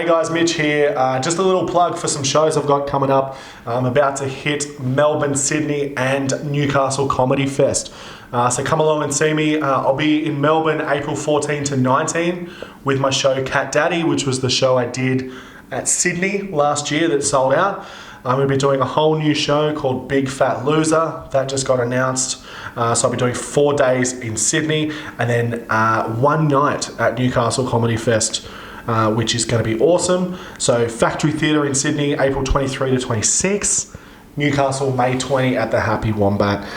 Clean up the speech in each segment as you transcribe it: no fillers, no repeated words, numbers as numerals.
Hey guys, Mitch here. Just a little plug for some shows I've got coming up. I'm about to hit Melbourne, Sydney and Newcastle Comedy Fest. So come along and see me. I'll be in Melbourne April 14 to 19 with my show Cat Daddy, which was the show I did at Sydney last year that sold out. I'm going to be doing a whole new show called Big Fat Loser. That just got announced. So I'll be doing 4 days in Sydney and then one night at Newcastle Comedy Fest, which is going to be awesome. So Factory Theatre in Sydney, April 23 to 26. Newcastle, May 20 at the Happy Wombat.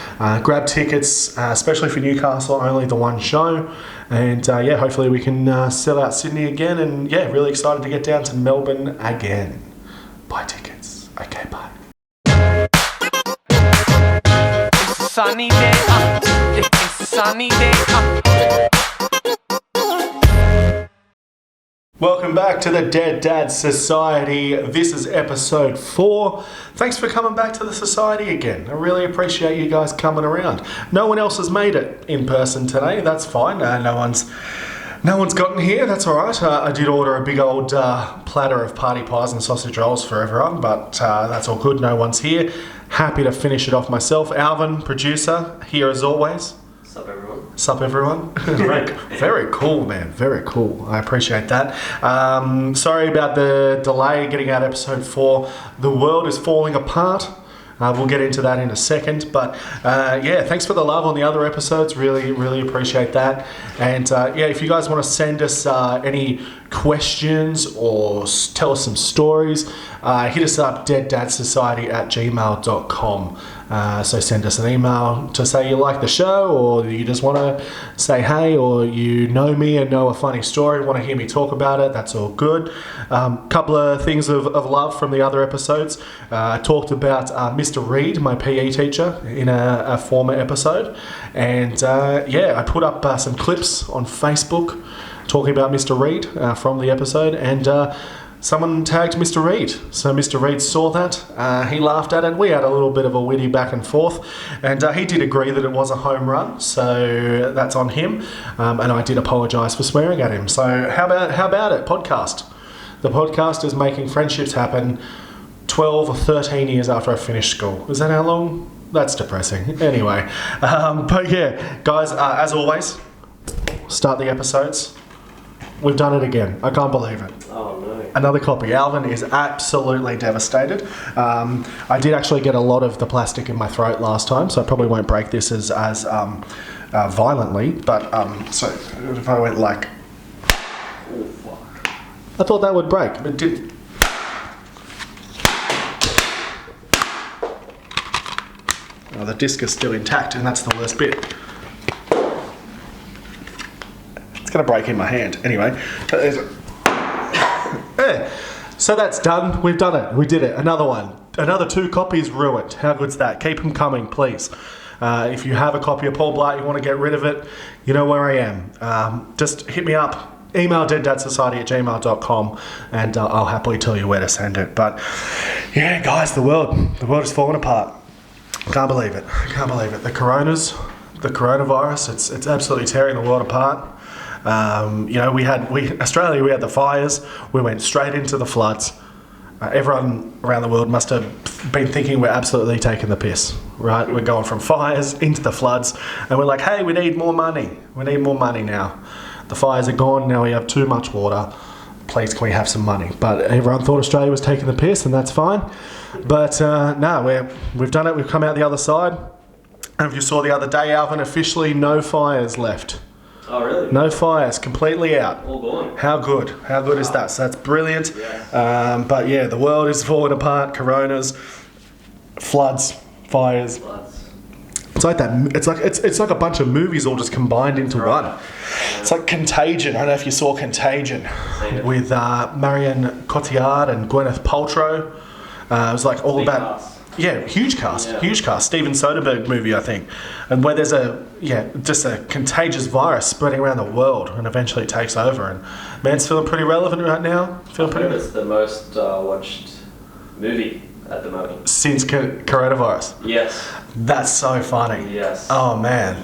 Grab tickets, especially for Newcastle, only the one show. And hopefully we can sell out Sydney again. And really excited to get down to Melbourne again. Buy tickets. Okay, bye. It's a sunny day. It's a sunny day. Welcome back to the Dead Dad Society. This is episode 4. Thanks for coming back to the society again. I really appreciate you guys coming around. No one else has made it in person today. That's fine. No one's gotten here. That's all right. I did order a big old platter of party pies and sausage rolls for everyone, but that's all good. No one's here. Happy to finish it off myself. Alvin, producer, here as always. Sup everyone. Sup everyone. Very cool, man. Very cool. I appreciate that. Sorry about the delay getting out episode 4. The world is falling apart. We'll get into that in a second, but thanks for the love on the other episodes. Really appreciate that. And if you guys want to send us any questions or tell us some stories, hit us up deaddadsociety@gmail.com. So send us an email to say you like the show, or you just want to say hey, or you know me and know a funny story, want to hear me talk about it. That's all good. Couple of things of love from the other episodes. I talked about Mr. Reed, my PE teacher, in a former episode, and I put up some clips on Facebook talking about Mr. Reed from the episode, and someone tagged Mr. Reed. So Mr. Reed saw that, he laughed at it, we had a little bit of a witty back and forth, and he did agree that it was a home run, so that's on him, and I did apologise for swearing at him. So how about it, podcast? The podcast is making friendships happen 12 or 13 years after I finished school. Is that how long? That's depressing. Anyway, guys, as always, start the episodes. We've done it again. I can't believe it. Oh no. Another copy. Alvin is absolutely devastated. I did actually get a lot of the plastic in my throat last time, so I probably won't break this as violently, but so if I went like... Oh fuck. I thought that would break, but it didn't. Oh, the disc is still intact, and that's the worst bit. It's going to break in my hand. Anyway, so that's done. We've done it. We did it. Another one. Another 2 copies ruined. How good's that? Keep them coming, please. If you have a copy of Paul Blart, you want to get rid of it, you know where I am. Just hit me up. Email deaddadsociety@gmail.com, and I'll happily tell you where to send it. But yeah, guys, the world is falling apart. Can't believe it. The coronavirus. It's absolutely tearing the world apart. Australia, we had the fires. We went straight into the floods. Everyone around the world must have been thinking we're absolutely taking the piss, right? We're going from fires into the floods, and we're like, hey, we need more money. We need more money now. The fires are gone. Now we have too much water. Please, can we have some money? But everyone thought Australia was taking the piss, and that's fine. But we've done it. We've come out the other side. And if you saw the other day, Alvin, officially no fires left. Oh really? No fires, completely out. All gone. How good is that? So that's brilliant. Yeah. The world is falling apart. Coronas, floods, fires. It's like that. It's like a bunch of movies all just combined into one. It's like Contagion. I don't know if you saw Contagion with Marion Cotillard and Gwyneth Paltrow. It was like all about. Huge cast. Steven Soderbergh movie, I think, and where there's just a contagious virus spreading around the world, and eventually it takes over. And man's feeling pretty relevant right now. It's the most watched movie at the moment since coronavirus. Yes. That's so funny. Yes. Oh man,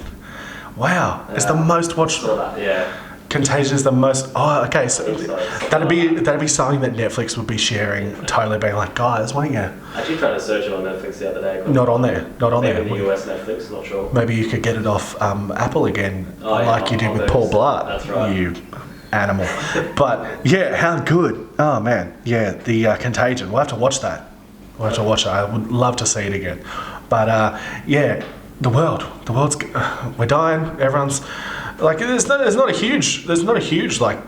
wow! Yeah. It's the most watched. Saw that. Yeah. Contagion is the most. Oh, okay. So I think so. that'd be something that Netflix would be sharing. Totally being like, guys, why don't you? I actually tried to search it on Netflix the other day. Not on there. Not on Maybe there. the US Netflix, not sure. Maybe you could get it off Apple again, Oh, yeah, like you did on with those. Paul Blart. That's right. You animal. But yeah, how good. Oh man, yeah, the Contagion. We'll have to watch that. We'll have to watch it. I would love to see it again. But yeah, the world's we're dying. Everyone's like, there's not a huge like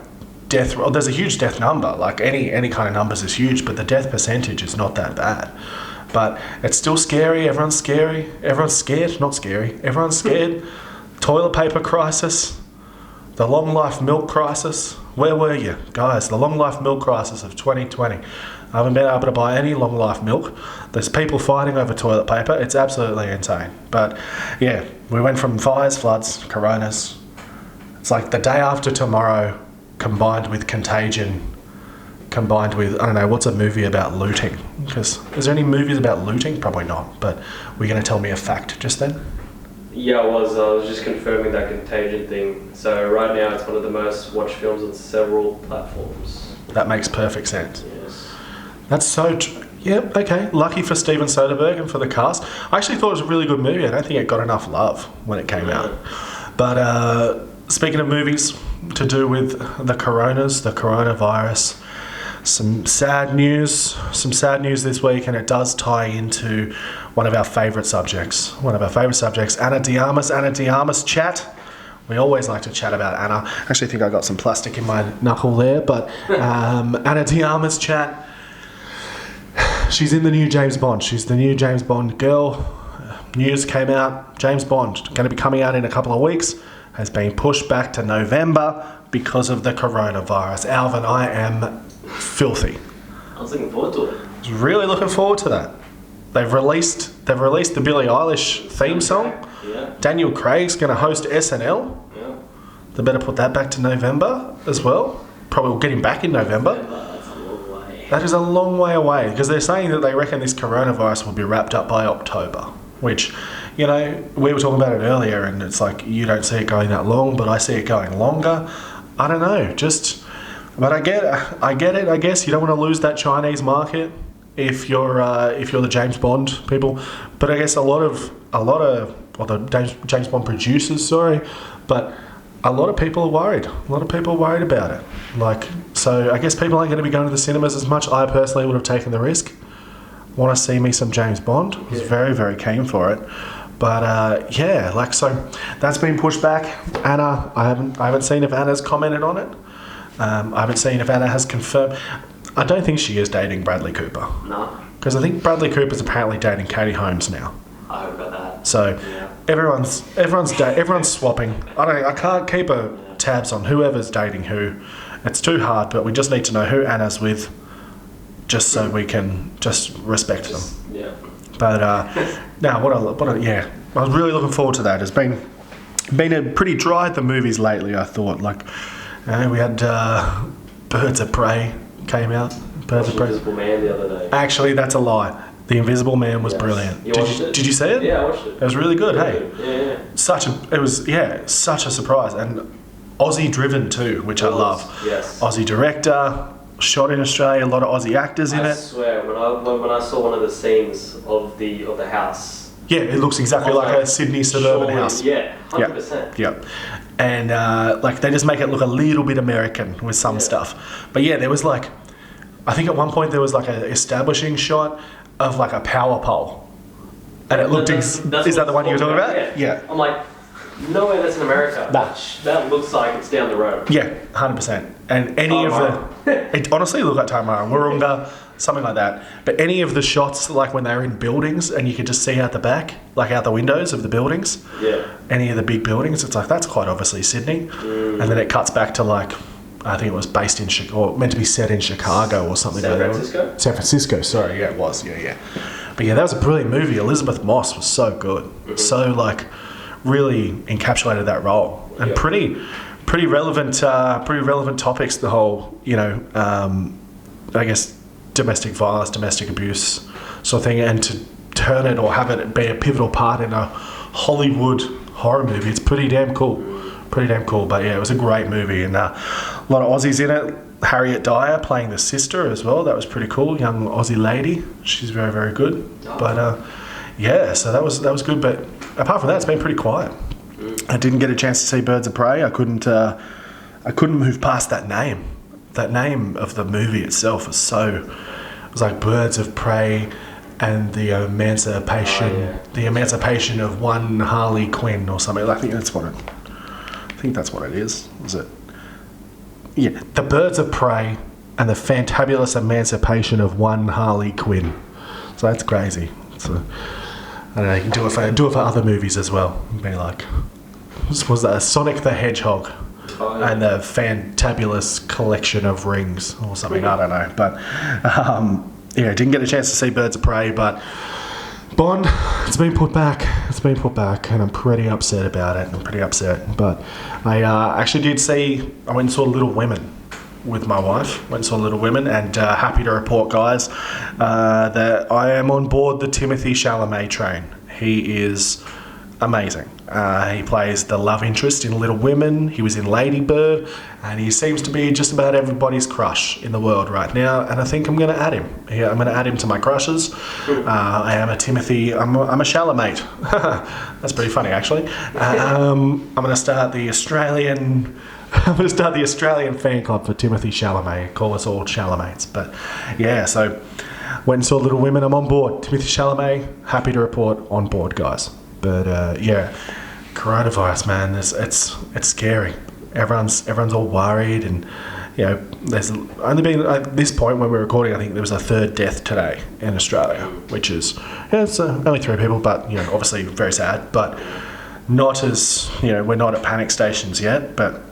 death. Well, there's a huge death number. Like any kind of numbers is huge, but the death percentage is not that bad. But it's still scary. Everyone's scary. Everyone's scared. Not scary. Everyone's scared. Toilet paper crisis. The long life milk crisis. Where were you, guys? The long life milk crisis of 2020. I haven't been able to buy any long life milk. There's people fighting over toilet paper. It's absolutely insane. But yeah, we went from fires, floods, coronas. It's like the day after tomorrow combined with Contagion, combined with, I don't know, what's a movie about looting? Because is there any movies about looting? Probably not. But were you going to tell me a fact just then? Yeah, I was just confirming that Contagion thing. So right now it's one of the most watched films on several platforms. That makes perfect sense. Yes. That's so yeah, okay. Lucky for Steven Soderbergh and for the cast. I actually thought it was a really good movie. I don't think it got enough love when it came out. But speaking of movies to do with the coronavirus, some sad news this week, and it does tie into one of our favourite subjects. Ana Diarmas chat. We always like to chat about Anna. I actually think I got some plastic in my knuckle there, but Ana Diarmas chat. She's in the new James Bond. She's the new James Bond girl. News came out. James Bond, going to be coming out in a couple of weeks, has been pushed back to November because of the coronavirus. Alvin, I am filthy. I was looking forward to it. I was really looking forward to that. They've released the Billie Eilish theme song. Yeah. Daniel Craig's going to host SNL. Yeah. They better put that back to November as well. Probably will get him back in November. That's a long way. That is a long way away, because they're saying that they reckon this coronavirus will be wrapped up by October, which, you know, we were talking about it earlier, and it's like, you don't see it going that long, but I see it going longer. I don't know, but I get it. I guess you don't want to lose that Chinese market if you're the James Bond people, but I guess a lot of the James Bond producers, but a lot of people are worried. A lot of people are worried about it. Like, so I guess people aren't going to be going to the cinemas as much. I personally would have taken the risk. Want to see me some James Bond. I was very, very keen for it. But yeah, like, so that's been pushed back. Anna, I haven't seen if Anna's commented on it. I haven't seen if Anna has confirmed. I don't think she is dating Bradley Cooper. No. Because I think Bradley Cooper's apparently dating Katie Holmes now. I heard about that. So Yeah. everyone's swapping. I can't keep tabs on whoever's dating who. It's too hard, but we just need to know who Anna's with, just so we can just respect them. Yeah. But yeah, I was really looking forward to that. It's been a pretty dry at the movies lately. I thought, like, we had Birds of Prey came out. Birds of Prey. Invisible Man the other day. Actually, that's a lie. The Invisible Man was Yes. brilliant. You watched it? Did you see it? Yeah, I watched it. It was really good. Hey, Yeah. such a surprise, and Aussie driven too, which I love. Yes. Aussie director, shot in Australia, a lot of Aussie actors in I it. swear, when I saw one of the scenes of the house. Yeah, it looks exactly like a Sydney suburban house. Yeah, 100%. Yep. And like, they just make it look a little bit American with some stuff. But yeah, there was like, I think at one point there was like an establishing shot of like a power pole, and it looked. Is that the one you were talking about? Yeah. I'm like, no way, that's in America. Nah. That looks like it's down the road. Yeah, 100%. And any of it honestly looked like Tamara, Wurrunga, something like that. But any of the shots, like when they were in buildings and you could just see out the back, like out the windows of the buildings. Yeah. Any of the big buildings, it's like, that's quite obviously Sydney. And then it cuts back to like, I think it was based in Chicago, or meant to be set in Chicago or something. San Francisco? San Francisco, sorry, yeah, it was, yeah. But yeah, that was a brilliant movie. Elizabeth Moss was so good. So like, really encapsulated that role. And pretty relevant topics, the whole, I guess, domestic violence, domestic abuse sort of thing, and to turn it or have it be a pivotal part in a Hollywood horror movie, it's pretty damn cool. pretty damn cool. But yeah, it was a great movie, and a lot of Aussies in it. Harriet Dyer playing the sister as well. That was pretty cool. Young Aussie lady. She's very, very good. But yeah, so that was good. But apart from that, it's been pretty quiet. I didn't get a chance to see Birds of Prey. I couldn't move past that name. That name of the movie itself was it was like Birds of Prey and the emancipation of one Harley Quinn or something. I think that's what it is. Is it? Yeah, the Birds of Prey and the fantabulous emancipation of one Harley Quinn. So that's crazy. So I don't know. You can do it for other movies as well. Be like, was that Sonic the Hedgehog? And the fantabulous collection of rings or something. I don't know. But yeah, didn't get a chance to see Birds of Prey, but Bond, it's been put back, and I'm pretty upset about it. But I actually did I went and saw Little Women with my wife. And happy to report, guys, that I am on board the Timothée Chalamet train. He is amazing. He plays the love interest in Little Women. He was in Lady Bird, and he seems to be just about everybody's crush in the world right now. And I think I'm going to add him. Yeah, I'm going to add him to my crushes. I am a Timothy. I'm a Chalamet. That's pretty funny, actually. I'm going to start the Australian fan club for Timothée Chalamet. Call us all Chalamets. But yeah, so went and saw Little Women. I'm on board. Timothée Chalamet. Happy to report, on board, guys. But yeah, coronavirus, man, it's scary. Everyone's all worried, and there's only been at this point when we're recording, I think there was a third death today in Australia, which is it's only 3 people, but obviously very sad, but not as we're not at panic stations yet. But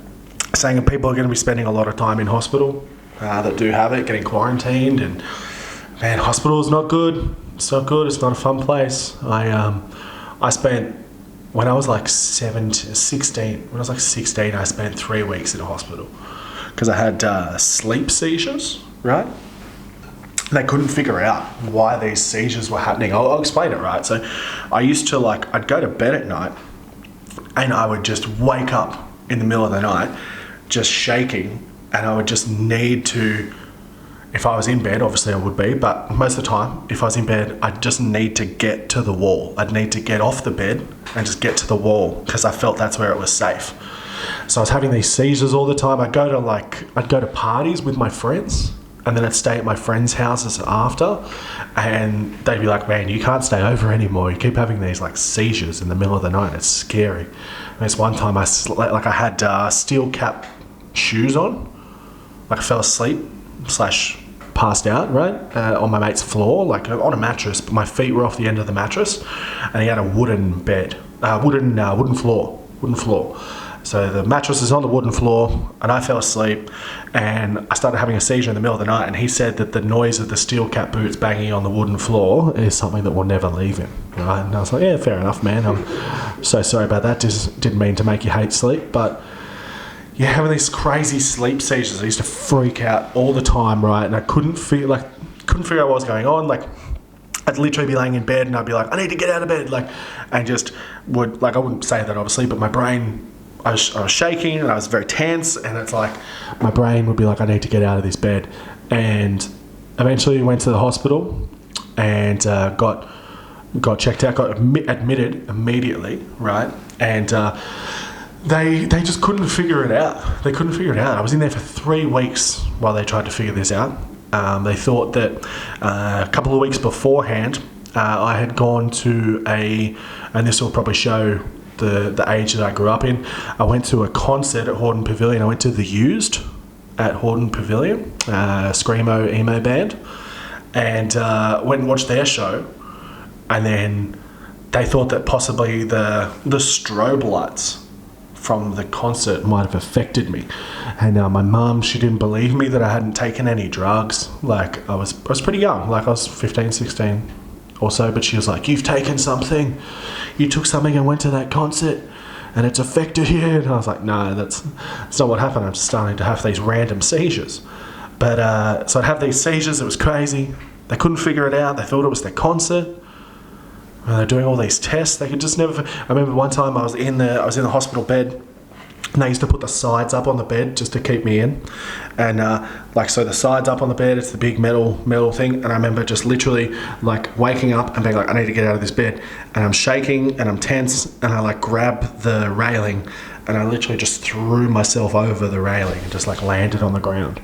saying that people are going to be spending a lot of time in hospital that do have it, getting quarantined, and man, hospital is not good. It's not good. It's not a fun place. I spent, when I was like 16, I spent 3 weeks in a hospital because I had sleep seizures, right? They couldn't figure out why these seizures were happening. I'll explain it, right? So I used to I'd go to bed at night and I would just wake up in the middle of the night just shaking, and I would just need to, if I was in bed, obviously I would be, but most of the time, if I was in bed, I'd just need to get to the wall. I'd need to get off the bed and just get to the wall because I felt that's where it was safe. So I was having these seizures all the time. I'd go to parties with my friends, and then I'd stay at my friends' houses after, and they'd be like, man, you can't stay over anymore. You keep having these seizures in the middle of the night. It's scary. And this one time I had steel cap shoes on. I fell asleep / passed out, right, on my mate's floor, on a mattress, but my feet were off the end of the mattress, and he had a wooden bed, wooden floor. So the mattress is on the wooden floor, and I fell asleep, and I started having a seizure in the middle of the night, and he said that the noise of the steel cap boots banging on the wooden floor is something that will never leave him, right? And I was like, yeah, fair enough, man. I'm so sorry about that. Just didn't mean to make you hate sleep, but yeah, having these crazy sleep seizures, I used to freak out all the time, right? And I couldn't figure out what was going on. I'd literally be laying in bed and I'd be like, I need to get out of bed, and just would I wouldn't say that obviously, but my brain, I was shaking and I was very tense, and it's like my brain would be like, I need to get out of this bed. And eventually went to the hospital and got checked out, got admitted immediately, right? And They just couldn't figure it out. I was in there for 3 weeks while they tried to figure this out. They thought that a couple of weeks beforehand, I had gone to and this will probably show the age that I grew up in. I went to a concert at Hordern Pavilion. I went to The Used at Hordern Pavilion, Screamo emo band, and went and watched their show. And then they thought that possibly the strobe lights from the concert might have affected me, and my mum, she didn't believe me that I hadn't taken any drugs. I was pretty young, I was 15, 16 or so, but she was like, you've taken something, you took something and went to that concert and it's affected you. And I was like, no, that's not what happened. I'm just starting to have these random seizures. But so I'd have these seizures. It was crazy. They couldn't figure it out. They thought it was their concert. They're doing all these tests. They could just never. I remember one time I was in the hospital bed, And they used to put the sides up on the bed just to keep me in. And so the sides up on the bed, it's the big metal thing. And I remember just literally like waking up and being like, I need to get out of this bed. And I'm shaking and I'm tense and I like grab the railing and I literally just threw myself over the railing and just like landed on the ground.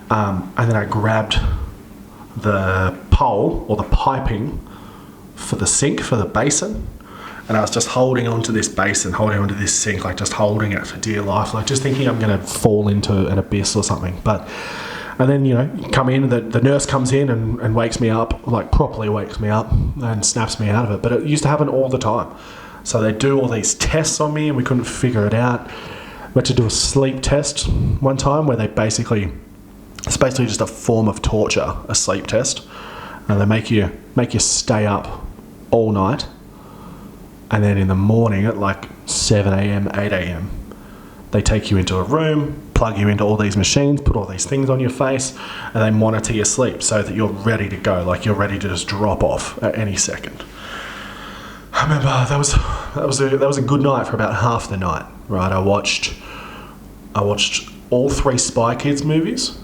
And then I grabbed the pole or the piping for the sink, for the basin. And I was just holding onto this basin, holding onto this sink, like just holding it for dear life, like just thinking I'm going to fall into an abyss or something. And then, you know, come in, the nurse comes in and wakes me up, like properly wakes me up and snaps me out of it. But it used to happen all the time. So they do all these tests on me and we couldn't figure it out. We had to do a sleep test one time where it's basically just a form of torture, a sleep test. And they make you stay up all night. And then in the morning at like 7 a.m, 8 a.m, they take you into a room, plug you into all these machines, put all these things on your face, and they monitor your sleep so that you're ready to go, like you're ready to just drop off at any second. I remember that was a good night for about half the night, right? I watched all 3 Spy Kids movies.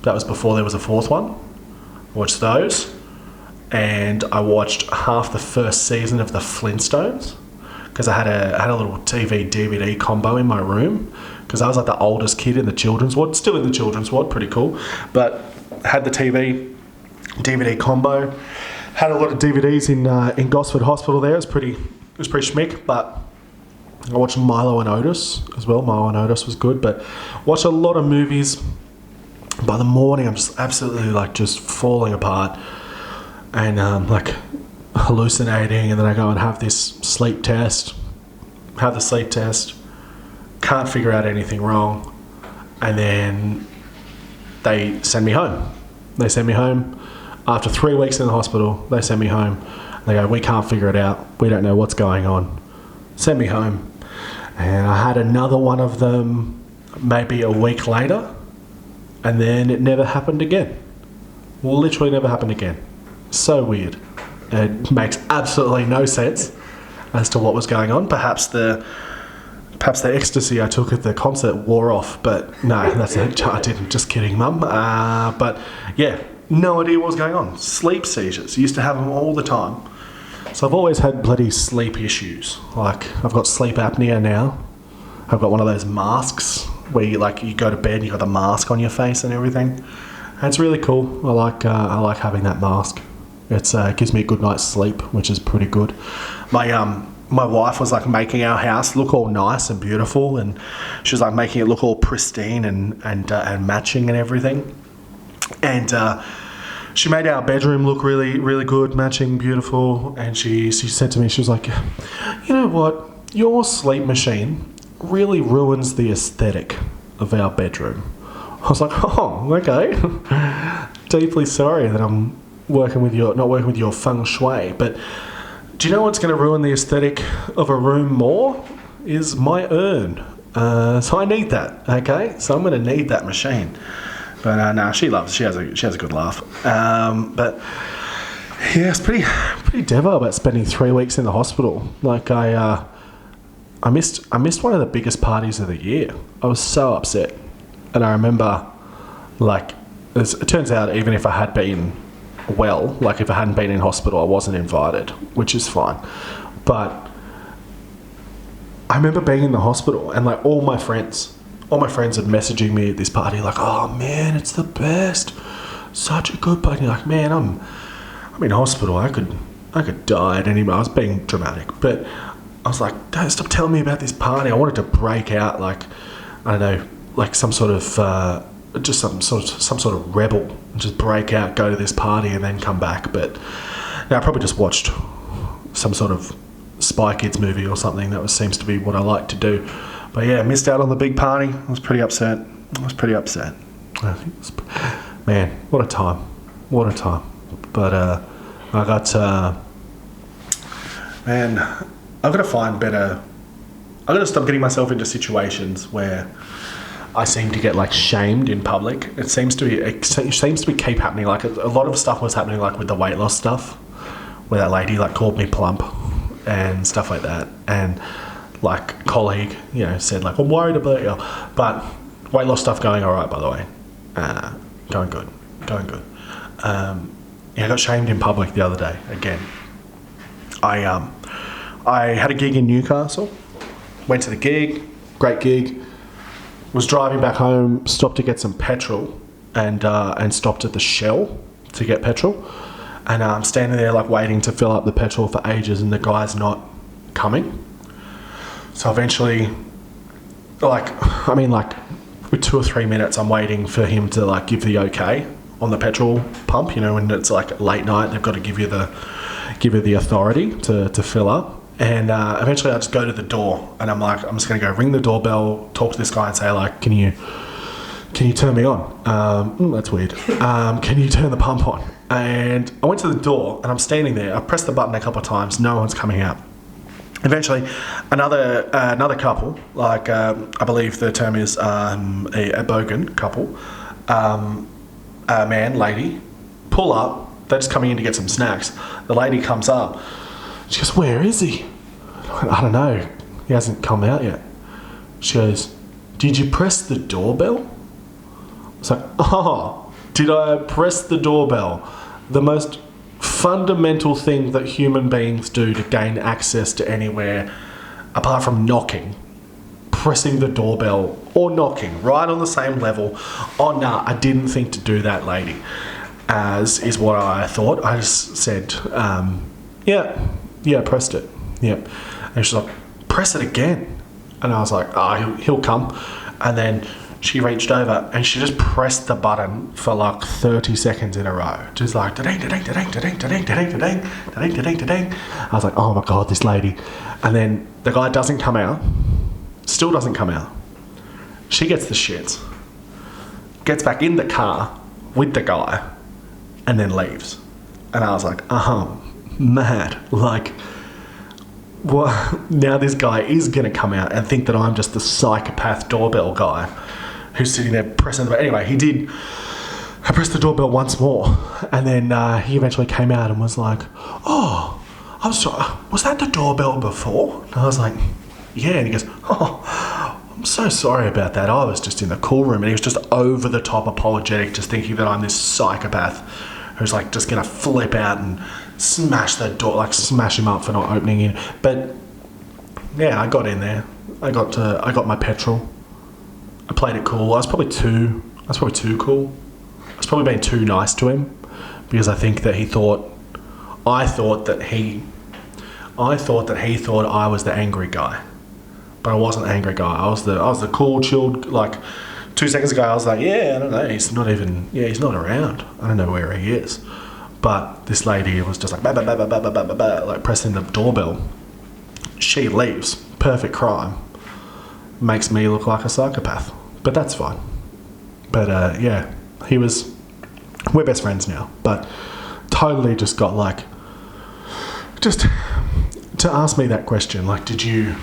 That was before there was a 4th one. I watched those. And I watched half the first season of the Flintstones because I had a little TV DVD combo in my room because I was like the oldest kid in the children's ward, still in the children's ward, pretty cool. But had the TV DVD combo, had a lot of DVDs in Gosford Hospital there. It was pretty schmick. But I watched Milo and Otis as well. Milo and Otis was good, but watched a lot of movies. By the morning, I'm just absolutely like just falling apart. And like hallucinating, and then I go and have this sleep test, can't figure out anything wrong, and then they send me home. After 3 weeks in the hospital. They send me home. They go, we can't figure it out, we don't know what's going on, send me home. And I had another one of them maybe a week later, and then it never happened again. Literally never happened again. So weird. It makes absolutely no sense as to what was going on. Perhaps the ecstasy I took at the concert wore off, but no, that's it. I didn't. Just kidding, Mum. But yeah, no idea what was going on. Sleep seizures. Used to have them all the time. So I've always had bloody sleep issues. Like I've got sleep apnea now. I've got one of those masks where you go to bed and you got the mask on your face and everything. And it's really cool. I like having that mask. It gives me a good night's sleep, which is pretty good. My wife was like making our house look all nice and beautiful, and she was like making it look all pristine and matching and everything. And she made our bedroom look really, really good, matching, beautiful. And she said to me, she was like, you know what? Your sleep machine really ruins the aesthetic of our bedroom. I was like, oh, okay. Deeply sorry that I'm not working with your feng shui, but do you know what's going to ruin the aesthetic of a room more? Is my urn. So I need that, okay? So I'm going to need that machine. But no, she has a good laugh. But yeah, it's pretty devo about spending 3 weeks in the hospital. Like I missed one of the biggest parties of the year. I was so upset. And I remember, like, it turns out even if I had been well, like if I hadn't been in hospital, I wasn't invited, which is fine. But I remember being in the hospital and like all my friends are messaging me at this party like, oh man, it's the best. Such a good party. Like, man, I'm in hospital. I could die at any moment. I was being dramatic. But I was like, don't stop telling me about this party. I wanted to break out like, I don't know, like some sort of just some sort of rebel, and just break out, go to this party, and then come back. But now I probably just watched some sort of Spy Kids movie or something. That seems to be what I like to do. But yeah, missed out on the big party. I was pretty upset. I think man, what a time. But I got man, I've got to find better. I've got to stop getting myself into situations where I seem to get like shamed in public. It seems to be keep happening. Like a lot of stuff was happening like with the weight loss stuff, where that lady like called me plump and stuff like that. And like colleague, said like, I'm worried about you, but weight loss stuff going all right, by the way. Going good. I got shamed in public the other day again. I had a gig in Newcastle, went to the gig, great gig, was driving back home, stopped to get some petrol, and stopped at the Shell to get petrol, and I'm standing there like waiting to fill up the petrol for ages, and the guy's not coming. So eventually, with 2 or 3 minutes, I'm waiting for him to like give the okay on the petrol pump. When it's like late night, they've got to give you the authority to fill up. And eventually, I just go to the door, and I'm like, I'm just gonna go ring the doorbell, talk to this guy, and say like, can you turn me on? That's weird. Can you turn the pump on? And I went to the door, and I'm standing there. I pressed the button a couple of times. No one's coming out. Eventually, another couple, I believe the term is a bogan couple, a man, lady, pull up. They're just coming in to get some snacks. The lady comes up. She goes, where is he? I don't know. He hasn't come out yet. She goes, did you press the doorbell? I was like, oh, did I press the doorbell? The most fundamental thing that human beings do to gain access to anywhere, apart from knocking, pressing the doorbell or knocking, right on the same level. Oh, nah, I didn't think to do that, lady, as is what I thought. I just said, yeah, pressed it. Yep. And she's like, press it again. And I was like, he'll come. And then she reached over and she just pressed the button for like 30 seconds in a row. Just like, da-ding, da-ding, da-ding, da-ding, da-ding, da-ding, da-ding, da-ding, da-ding, da-ding. I was like, oh my God, this lady. And then the guy doesn't come out. Still doesn't come out. She gets the shits. Gets back in the car with the guy and then leaves. And I was like, mad. Like, what? Now this guy is going to come out and think that I'm just the psychopath doorbell guy who's sitting there pressing the button. Anyway, he did. I pressed the doorbell once more, and then he eventually came out and was like, oh, I'm sorry, was that the doorbell before? And I was like, yeah. And he goes, oh, I'm so sorry about that. I was just in the cool room. And he was just over the top apologetic, just thinking that I'm this psychopath who's like just going to flip out and smash the door, like smash him up for not opening in. But yeah, I got in there. I got my petrol. I played it cool. I was probably too cool. I was probably being too nice to him because I think that I thought that he thought I was the angry guy, but I wasn't the angry guy. I was the cool, chilled. Like 2 seconds ago, I was like, yeah, I don't know. He's not around. I don't know where he is. But this lady was just like, bah, bah, bah, bah, bah, bah, bah, bah, like pressing the doorbell. She leaves. Perfect crime. Makes me look like a psychopath. But that's fine. But yeah, we're best friends now. But totally just got like, just to ask me that question, like, did you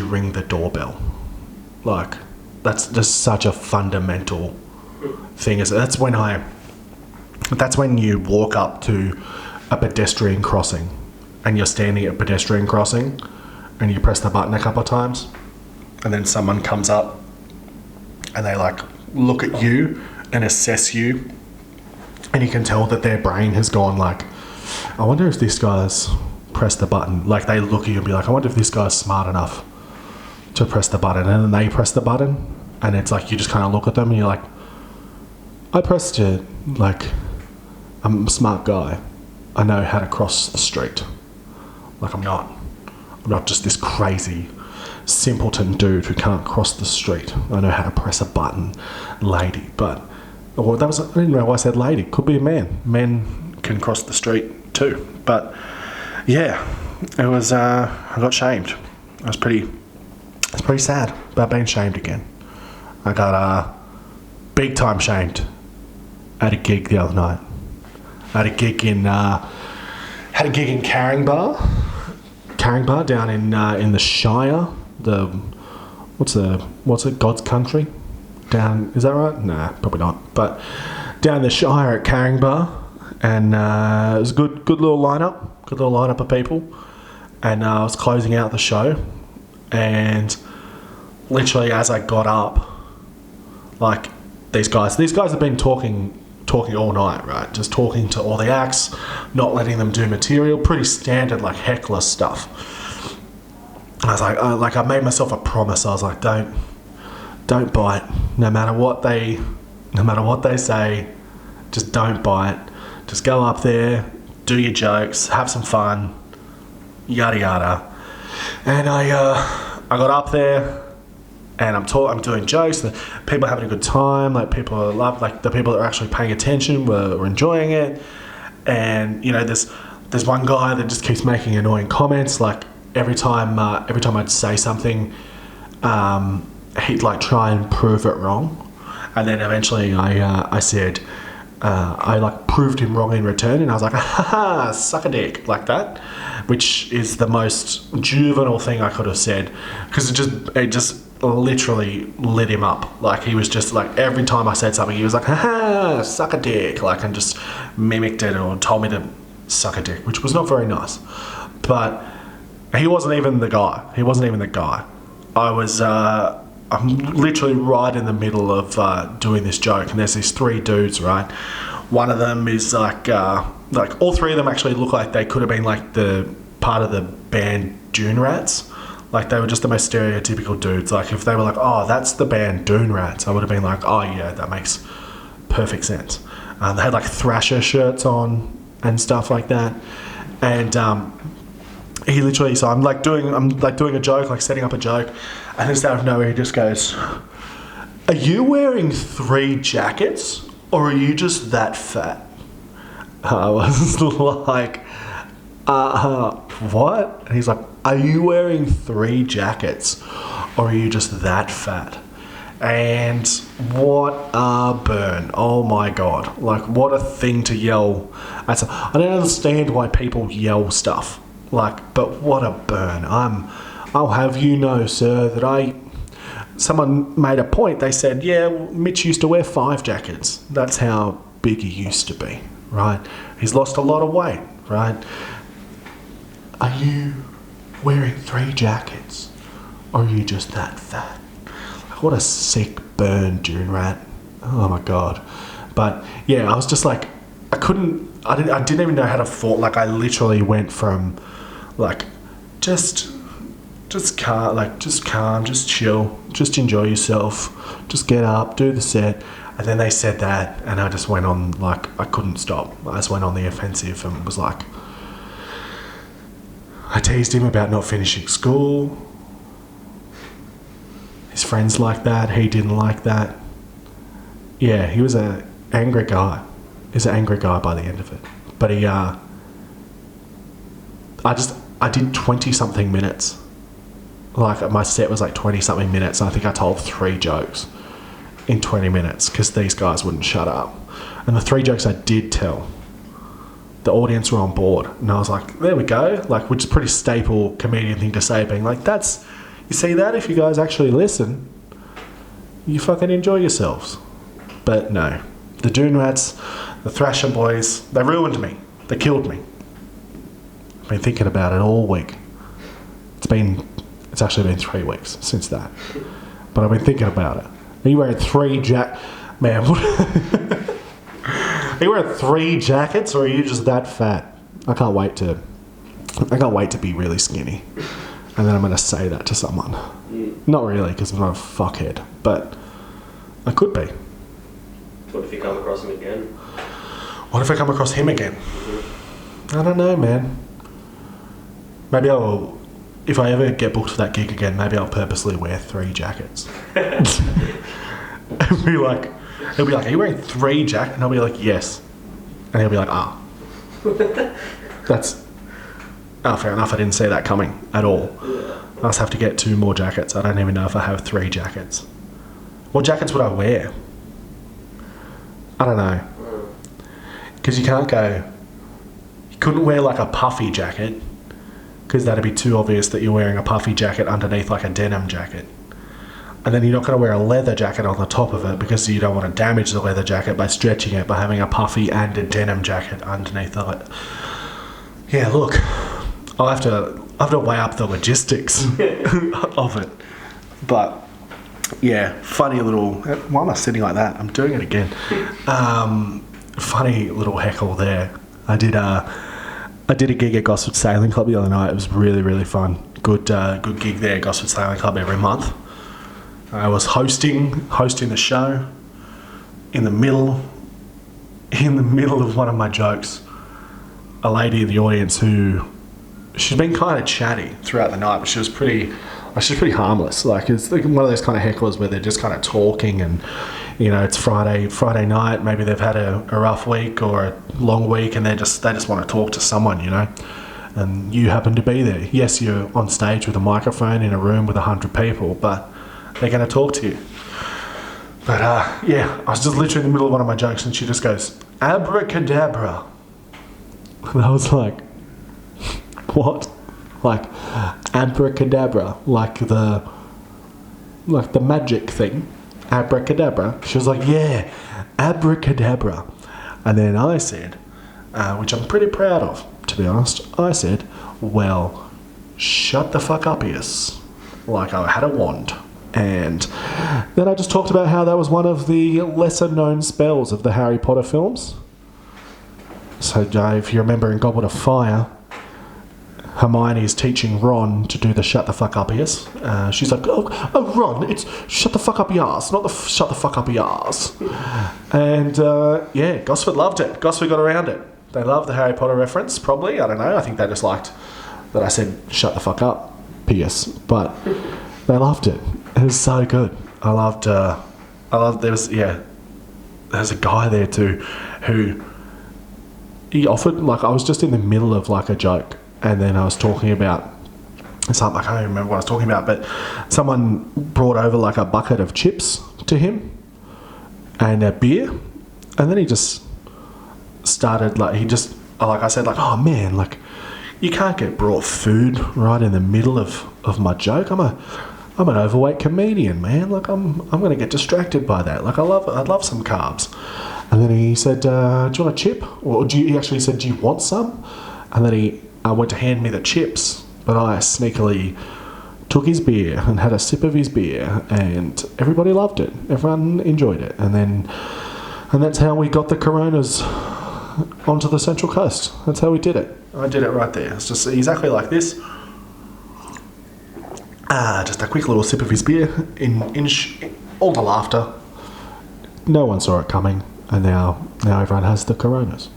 ring the doorbell? Like, that's just such a fundamental thing. That's when you walk up to a pedestrian crossing and you're standing at a pedestrian crossing and you press the button a couple of times and then someone comes up and they like look at you and assess you and you can tell that their brain has gone like, I wonder if this guy's pressed the button. Like they look at you and be like, I wonder if this guy's smart enough to press the button. And then they press the button and it's like you just kind of look at them and you're like, I pressed it. Like, I'm a smart guy. I know how to cross the street. Like I'm not just this crazy simpleton dude who can't cross the street. I know how to press a button, lady. But I didn't know why I said lady. Could be a man. Men can cross the street too. But yeah, it was. I got shamed. It's pretty sad about being shamed again. I got big time shamed at a gig the other night. I had a gig in Caringbah down in the Shire. What's it? God's country. Down, is that right? Nah, probably not. But down in the Shire at Caringbah, and it was a good little lineup of people. And I was closing out the show, And literally as I got up, like these guys have been talking all night, right? Just talking to all the acts, not letting them do material, pretty standard like heckler stuff. I was like, I made myself a promise. I was like, don't bite. No matter what they say, just don't bite. Just go up there, do your jokes, have some fun, yada yada. And I got up there, and I'm doing jokes. And people are having a good time. Like people love, like the people that are actually paying attention were enjoying it. And you know, there's one guy that just keeps making annoying comments. Like every time I'd say something, he'd like try and prove it wrong. And then eventually I said, I like proved him wrong in return, and I was like, ha, suck a dick, like that, which is the most juvenile thing I could have said, because it just literally lit him up. Like he was just like, every time I said something, he was like, ha, suck a dick, like, and just mimicked it or told me to suck a dick, which was not very nice. But he wasn't even the guy. I'm literally right in the middle of doing this joke, and there's these three dudes, right? One of them is like all three of them actually look like they could have been like the part of the band Dune Rats. Like they were just the most stereotypical dudes. Like if they were like, oh, that's the band Dune Rats, I would have been like, oh yeah, that makes perfect sense. They had like Thrasher shirts on and stuff like that, and he literally, so I'm doing a joke, like setting up a joke, and just out of nowhere he just goes, are you wearing 3 jackets, or are you just that fat? I was like, what? And he's like, are you wearing 3 jackets, or are you just that fat? And what a burn. Oh my god. Like, what a thing to yell. I don't understand why people yell stuff. Like, but what a burn. I'll have you know, sir, that someone made a point. They said, yeah, Mitch used to wear 5 jackets. That's how big he used to be, right? He's lost a lot of weight, right? Are you wearing 3 jackets, or are you just that fat? Like, what a sick burn, Dune Rat. Oh my god. But yeah, I was just like, I didn't even know how to fall. Like, I literally went from like, just calm, just chill, just enjoy yourself, just get up, do the set. And then they said that, and I just went on, like, I couldn't stop. I just went on the offensive and was like, I teased him about not finishing school. His friends like that, he didn't like that. Yeah, he was an angry guy. He's an angry guy by the end of it. But I did 20-something minutes. Like, my set was like 20-something minutes, and I think I told 3 jokes in 20 minutes, because these guys wouldn't shut up. And the 3 jokes I did tell, the audience were on board. And I was like, there we go. Like, which is a pretty staple comedian thing to say, being like, you see that? If you guys actually listen, you fucking enjoy yourselves. But no. The Dune Rats, the Thrasher boys, they ruined me. They killed me. Been thinking about it all week. It's actually been 3 weeks since that, but I've been thinking about it. Are you wearing 3 man? What? Are you wearing 3 jackets, or are you just that fat? I can't wait to be really skinny, and then I'm gonna say that to someone. Not really, because I'm not a fuckhead, but I could be. What if you come across him again? What if I come across him again? I don't know, man. Maybe if I ever get booked for that gig again, maybe I'll purposely wear 3 jackets. He'll be like, are you wearing 3 jackets? And I'll be like, yes. And he'll be like, fair enough, I didn't see that coming at all. I just have to get 2 more jackets. I don't even know if I have 3 jackets. What jackets would I wear? I don't know. Because you couldn't wear like a puffy jacket, because that'd be too obvious that you're wearing a puffy jacket underneath like a denim jacket. And then you're not going to wear a leather jacket on the top of it, because you don't want to damage the leather jacket by stretching it, by having a puffy and a denim jacket underneath of it. Yeah, look, I have to weigh up the logistics of it. But yeah, funny little. Why am I sitting like that? I'm doing it again. Funny little heckle there. I did a gig at Gosford Sailing Club the other night. It was really, really fun. Good gig there at Gosford Sailing Club every month. I was hosting the show. In the middle of one of my jokes, a lady in the audience she's been kind of chatty throughout the night, but she's pretty harmless. Like, it's like one of those kind of hecklers where they're just kind of talking, and it's Friday night. Maybe they've had a rough week or a long week, and they just want to talk to someone, and you happen to be there. Yes, you're on stage with a microphone in a room with 100 people, but they're going to talk to you. But I was just literally in the middle of one of my jokes, and she just goes, "Abracadabra." And I was like, what? Like, abracadabra, like the magic thing, abracadabra. She was like, yeah, abracadabra. And then I said, which I'm pretty proud of, to be honest, I said, well, shut the fuck up, yes. Like I had a wand. And then I just talked about how that was one of the lesser known spells of the Harry Potter films. So if you remember in Goblet of Fire, Hermione is teaching Ron to do the shut the fuck up yes. She's like, oh Ron, it's shut the fuck up your ass, not the shut the fuck up your ass. And Gosford loved it. Gosford got around it. They loved the Harry Potter reference, probably. I don't know. I think they just liked that I said shut the fuck up, P.S. But they loved it. It was so good. There's a guy there too who he offered, like, I was just in the middle of like a joke, and then I was talking about something, I can't even remember what I was talking about, but someone brought over like a bucket of chips to him and a beer, and then he just started like I said, like, oh man, like you can't get brought food right in the middle of my joke. I'm an overweight comedian, man. Like I'm gonna get distracted by that. Like I'd love some carbs. And then he said, do you want a chip? Or he actually said, do you want some? And then he went to hand me the chips, but I sneakily took his beer and had a sip of his beer, and everybody loved it. Everyone enjoyed it. And that's how we got the Coronas onto the Central Coast. That's how we did it. I did it right there. It's just exactly like this. Just a quick little sip of his beer in all the laughter. No one saw it coming, and now everyone has the Coronas.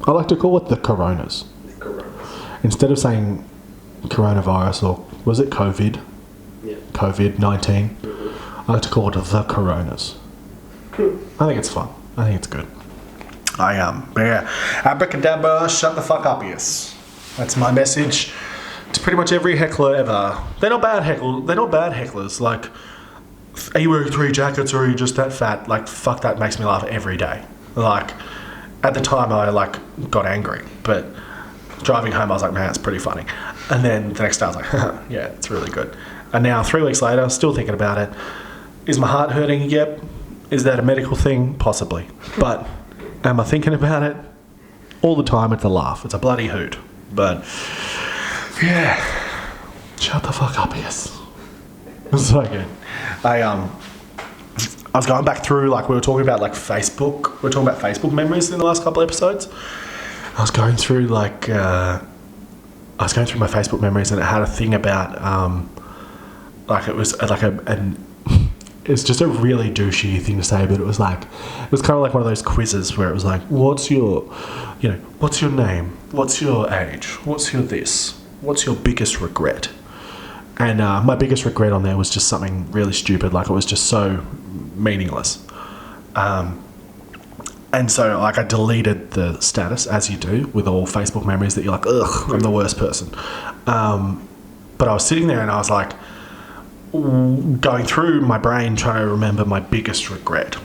I like to call it the Coronas. Instead of saying coronavirus, or was it COVID? Yeah. COVID-19. Mm-hmm. I like to call it the Coronas. I think it's fun. I think it's good. Abracadabra, shut the fuck up, yes. That's my message to pretty much every heckler ever. They're not bad hecklers. Like, are you wearing 3 jackets or are you just that fat? Like, fuck, that makes me laugh every day. Like, at the time I got angry, but driving home I was like, man, it's pretty funny. And then the next day I was like, yeah, it's really good. And now 3 weeks later, still thinking about it. Is my heart hurting? Yep. Is that a medical thing? Possibly. But am I thinking about it? All the time. It's a laugh. It's a bloody hoot. But yeah, shut the fuck up, yes. It's so good. I was going back through, like, we were talking about, like, Facebook. We were talking about Facebook memories in the last couple of episodes. I was going through my Facebook memories, and it had a thing about, it was like it's just a really douchey thing to say, but it was kind of like one of those quizzes where it was like, what's your name? What's your age? What's your this? What's your biggest regret? And my biggest regret on there was just something really stupid. Like, it was just so meaningless. And so, like, I deleted the status, as you do with all Facebook memories that you're like, ugh, I'm the worst person. But I was sitting there and I was like, going through my brain trying to remember my biggest regret.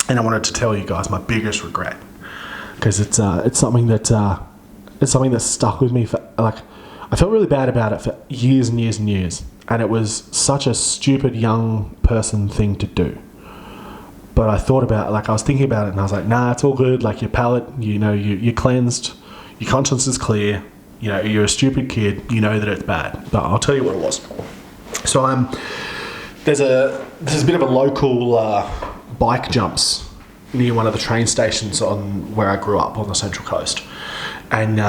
And I wanted to tell you guys my biggest regret, because it's something that stuck with me for, like, I felt really bad about it for years and years and years, and it was such a stupid young person thing to do. But I thought about it, like, I was thinking about it, and I was like, nah, it's all good. Like, your palate, you're cleansed, your conscience is clear, You know, you're a stupid kid, you know that it's bad. But I'll tell you what it was. So there's a bit of a local bike jumps near one of the train stations on where I grew up on the Central Coast. And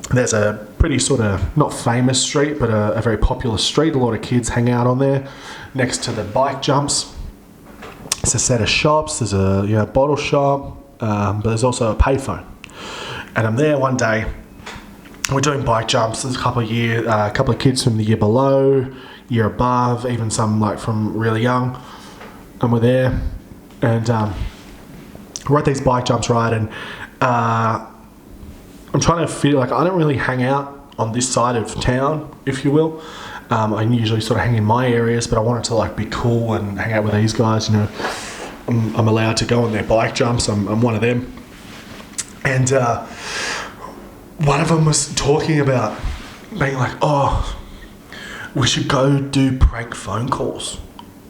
there's a pretty sort of, not famous street, but a very popular street. A lot of kids hang out on there next to the bike jumps. It's a set of shops. There's a bottle shop, but there's also a payphone. And I'm there one day. We're doing bike jumps. There's a couple of kids from the year below, year above, even some like from really young. And we're there, and we're at these bike jumps, right? And I'm trying to feel like I don't really hang out on this side of town, if you will. I usually sort of hang in my areas, but I wanted to like be cool and hang out with these guys. You know, I'm allowed to go on their bike jumps. I'm one of them, and one of them was talking about being like, "Oh, we should go do prank phone calls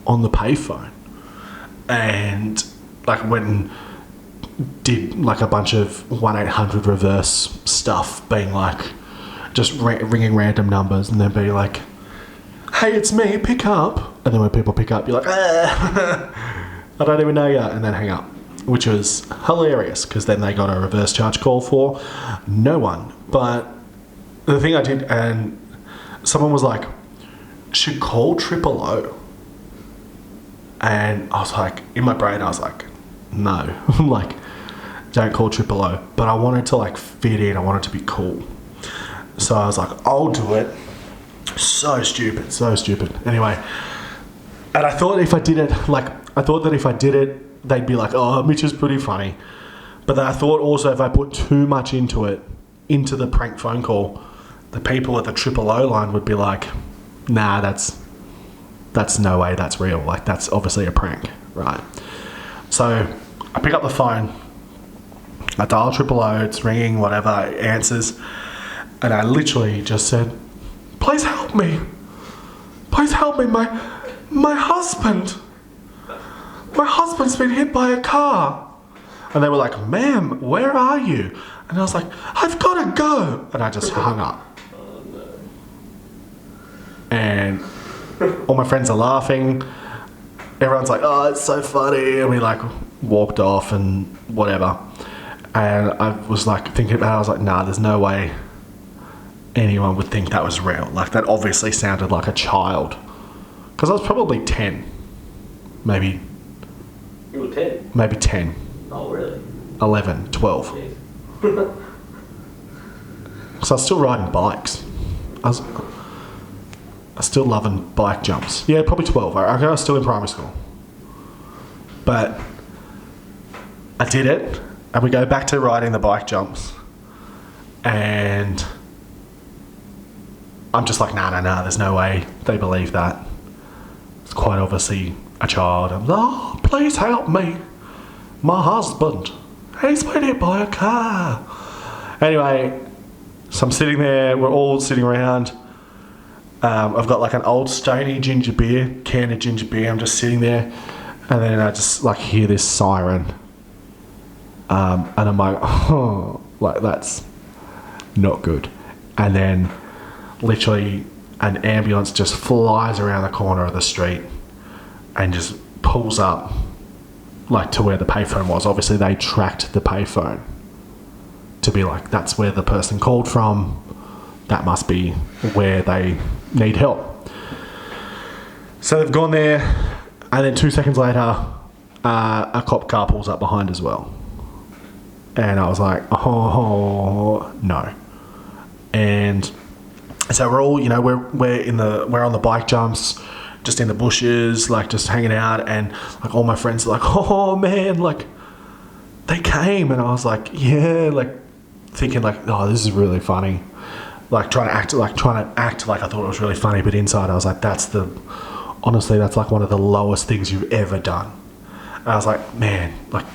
on the payphone," and like when did like a bunch of 1-800 reverse stuff, being like just ringing random numbers and then be like, "Hey, it's me, pick up." And then when people pick up, you're like, "I don't even know you," and then hang up, which was hilarious because then they got a reverse charge call for no one. But the thing I did, and someone was like, "Should call 000." And I was like, in my brain, I was like, no, like, don't call 000. But I wanted to like fit in. I wanted to be cool. So I was like, I'll do it. So stupid. Anyway, and I thought if I did it, they'd be like, "Oh, Mitch is pretty funny." But then I thought also if I put too much into the prank phone call, the people at the 000 line would be like, "Nah, that's no way that's real. Like, that's obviously a prank, right?" So I pick up the phone, I dial 000, it's ringing, whatever, it answers, and I literally just said, "Please help me. Please help me. My husband's been hit by a car." And they were like, "Ma'am, where are you?" And I was like, "I've got to go." And I just hung up. And all my friends are laughing. Everyone's like, "Oh, it's so funny." And we like walked off and whatever. And I was like thinking about it, I was like, nah, there's no way anyone would think that was real. Like, that obviously sounded like a child. Because I was probably 10. Maybe. You were 10? Maybe 10. Oh, really? 11, 12. Jeez. So I was still riding bikes. I was still loving bike jumps. Yeah, probably 12. I was still in primary school. But I did it, and we go back to riding the bike jumps, and I'm just like, nah, there's no way they believe that. It's quite obviously a child. I'm like, "Oh, please help me. My husband, he's been hit by a car." Anyway, so I'm sitting there, we're all sitting around. I've got like an old Stony ginger beer, can of ginger beer. I'm just sitting there, and then I just like hear this siren. And I'm like, oh, like that's not good. And then literally an ambulance just flies around the corner of the street and just pulls up like to where the payphone was. Obviously they tracked the payphone to be like, that's where the person called from. That must be where they need help. So they've gone there, and then 2 seconds later, a cop car pulls up behind as well. And I was like, oh no. And so we're all, we're on the bike jumps, just in the bushes, like just hanging out, and like all my friends are like, "Oh man, like they came." And I was like, yeah, like thinking like, oh, this is really funny. Like trying to act like I thought it was really funny, but inside I was like, honestly, that's like one of the lowest things you've ever done. And I was like, man, like,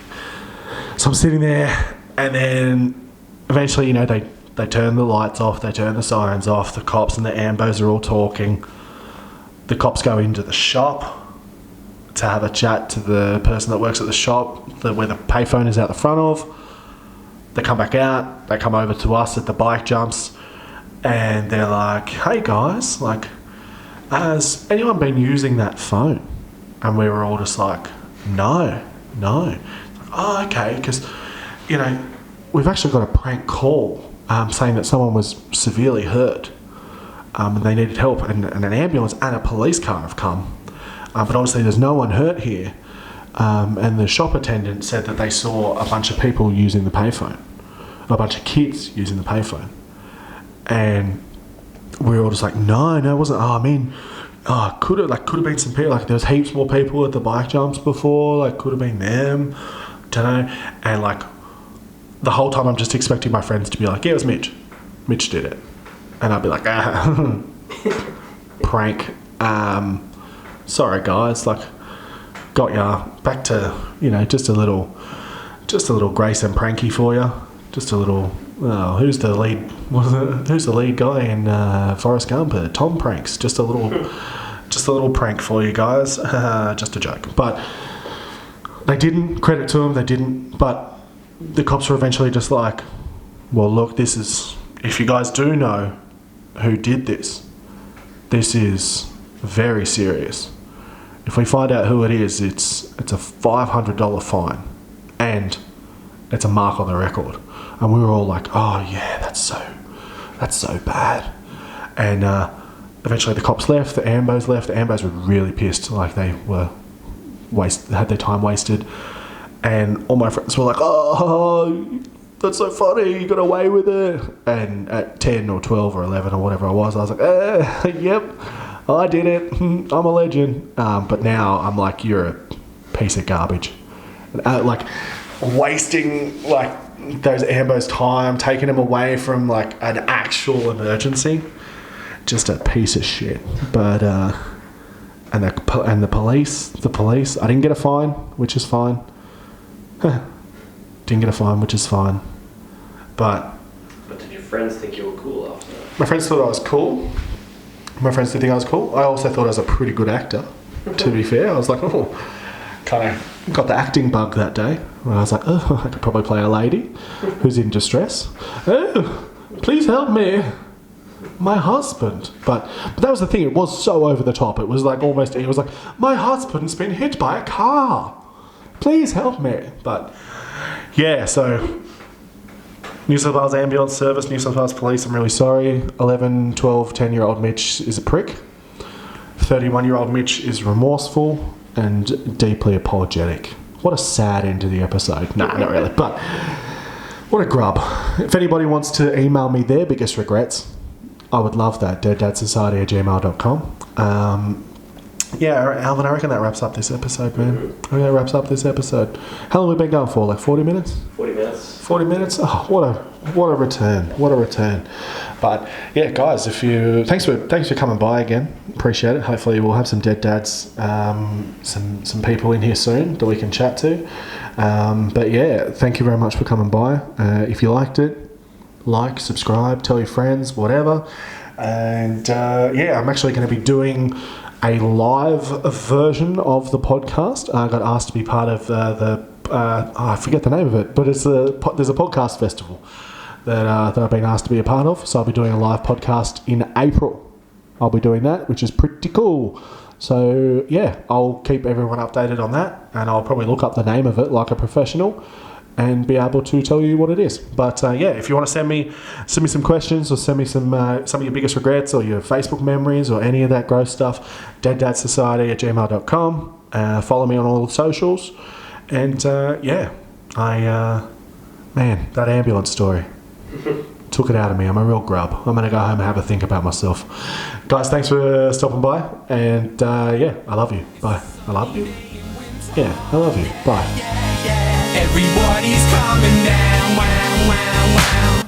so I'm sitting there, and then eventually, they turn the lights off, they turn the sirens off, the cops and the ambos are all talking. The cops go into the shop to have a chat to the person that works at the shop, where the payphone is out the front of. they come back out, they come over to us at the bike jumps, and they're like, hey guys, like, has anyone been using that phone? And we were all just like, no. Oh, okay, because, you know, we've actually got a prank call saying that someone was severely hurt and they needed help, and an ambulance and a police car have come. But obviously there's no one hurt here. And the shop attendant said that they saw a bunch of people using the payphone, a bunch of kids using the payphone. And we were all just like, no, it wasn't. Could have been some people. Like, there was heaps more people at the bike jumps before. Like, could have been them. Don't know. And like, the whole time I'm just expecting my friends to be like, yeah, it was Mitch. Mitch did it. And I'd be like, prank. Sorry guys. Like, got ya. Back to, you know, just a little Grace and pranky for you. Just a little. Who's the lead guy in Forrest Gump? Tom Pranks. Just a little prank for you guys. Just a joke. But they didn't. Credit to them, they didn't. But the cops were eventually just like, well, look, this is. If you guys do know who did this, this is very serious. If we find out who it is, it's a $500 fine, and it's a mark on the record. And we were all like, oh yeah, that's so bad. And eventually the cops left, the ambos left. The ambos were really pissed, like they had their time wasted. And all my friends were like, oh, that's so funny, you got away with it. And at 10 or 12 or 11 or whatever I was like, yep, I did it, I'm a legend. But now I'm like, you're a piece of garbage. Like, wasting like those ambos' time, taking them away from like an actual emergency. Just a piece of shit. But and the police, I didn't get a fine, which is fine. Didn't get a fine, which is fine. But did your friends think you were cool after that? My friends thought I was cool. My friends did think I was cool. I also thought I was a pretty good actor, to be fair. I was like, kind of got the acting bug that day. And I was like, I could probably play a lady who's in distress. Oh, please help me. My husband. But that was the thing. It was so over the top. It was like my husband's been hit by a car. Please help me. But yeah, so New South Wales Ambulance Service, New South Wales Police, I'm really sorry. 11, 12, 10-year-old Mitch is a prick. 31-year-old Mitch is remorseful and deeply apologetic. What a sad end to the episode. Nah, not really, but what a grub. If anybody wants to email me their biggest regrets, I would love that. deaddadsociety@gmail.com. Yeah, Alvin, I reckon that wraps up this episode, man. I reckon that wraps up this episode. How long have we been going for? Like 40 minutes? 40 minutes. 40 minutes? Oh, what a return. What a return. But yeah, guys, thanks for coming by again. Appreciate it. Hopefully we'll have some dead dads, some people in here soon that we can chat to. But yeah, thank you very much for coming by. If you liked it, like, subscribe, tell your friends, whatever. And yeah, I'm actually going to be doing a live version of the podcast. I got asked to be part of I forget the name of it, but there's a podcast festival that I've been asked to be a part of. So I'll be doing a live podcast in April. I'll be doing that, which is pretty cool. So yeah, I'll keep everyone updated on that, and I'll probably look up the name of it like a professional and be able to tell you what it is. But yeah, if you want to send me some questions, or send me some of your biggest regrets or your Facebook memories or any of that gross stuff, deaddadsociety@gmail.com. Follow me on all the socials. And yeah, man, that ambulance story took it out of me. I'm a real grub. I'm going to go home and have a think about myself. Guys, thanks for stopping by. And yeah, I love you. Bye. I love you. Yeah, I love you. Bye. Everybody's coming down, wow, wow, wow.